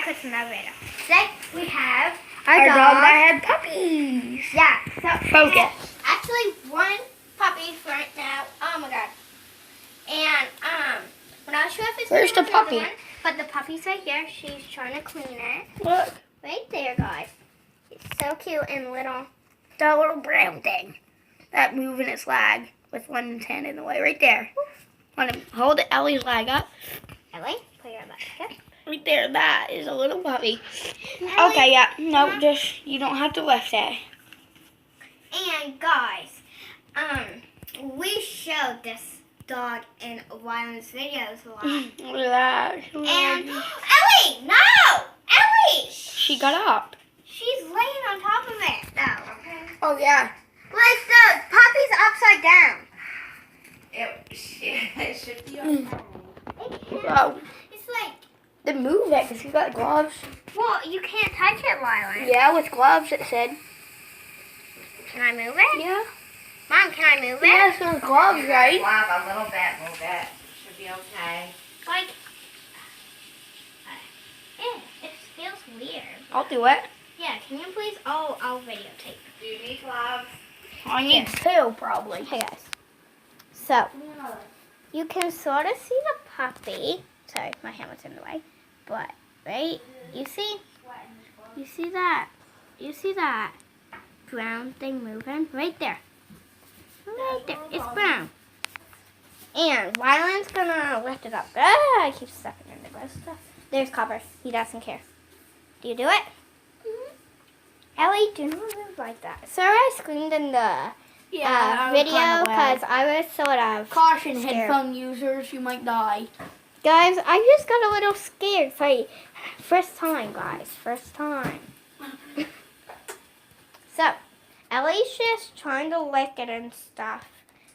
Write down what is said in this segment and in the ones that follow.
back with another video. Today we have our dog that had puppies. Yeah. So Focus. Actually, one puppy right now. Oh my god. And we're not sure if it's Where's the another puppy? one, but the puppy's right here. She's trying to clean it. Look, Right there, guys. It's so cute and little. that little brown thing that moving its leg with one hand in the way. Right there. Want to hold Ellie's leg up? Ellie, put your leg here. Right there. That is a little puppy. Ellie, Okay, yeah. No, just you don't have to lift it. And guys, we showed this dog in Wyland's videos a lot. Look at that. And Ellie, no! Ellie! She got up. She's laying on top of it. Oh, okay. Oh yeah. Like the puppy's upside down. It should be on. It can't. Oh, It's like, then move it because you got gloves. well, you can't touch it, Wyland. Yeah, with gloves. It said. Can I move it? Yeah. Mom, can I move it? Yes, with gloves, right? Wow, a little bit, move it. Should be okay. Like, it feels weird. I'll do it. Yeah, can you please? Oh, I'll videotape. Do you need gloves? I need two, probably. Hey guys. So, you can sort of see the puppy. Sorry, my hand was in the way. But, right? You see? You see that? You see that brown thing moving? Right there. Right there. It's brown. And Wyland's gonna lift it up. Ah, I keep stepping in the gross stuff. There's Copper. He doesn't care. Do you do it? Ellie, do not move like that. Sorry I screamed in the video because I was sort of Caution, scared. headphone users, you might die. Guys, I just got a little scared. Sorry. First time, guys. First time. So, Ellie's just trying to lick it and stuff.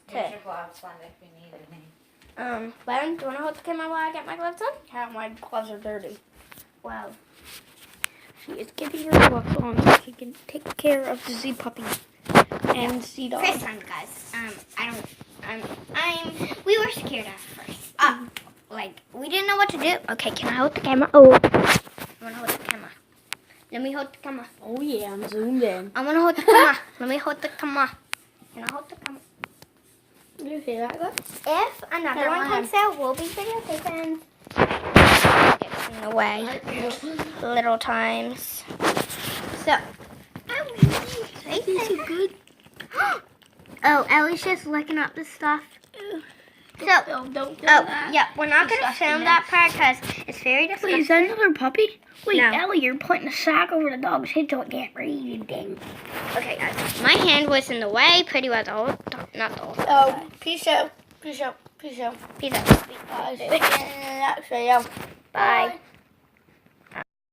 Here's your gloves, Linda, if you need any. Len, do you want to hold the camera while I get my gloves on? Yeah, my gloves are dirty. Wow. She is getting her gloves on so she can take care of the Z puppy and Z dog. First time, guys. We were scared at first. Like, we didn't know what to do. Okay, can I hold the camera? Oh, I want to hold the camera. Let me hold the camera. Oh yeah, I'm zoomed in. I want to hold the camera. Let me hold the camera. Can I hold the camera? Do you see that? Good? If another Here, one one comes out, we'll be videotaping. Gets in the way. Little times. So. These are good. Oh, Ellie's just licking up the stuff. So, Don't do oh, that. yeah, we're not going to Disgusting, film yeah. that part because it's very Wait, disgusting. is that another puppy? Wait, No. Ellie, you're putting a sack over the dog's head so it can't breathe. Dang. Okay, guys. My hand was in the way pretty well the whole time. Not the whole time. Oh, peace out. Peace out. Peace out. Peace out. Bye. See you next video. Bye.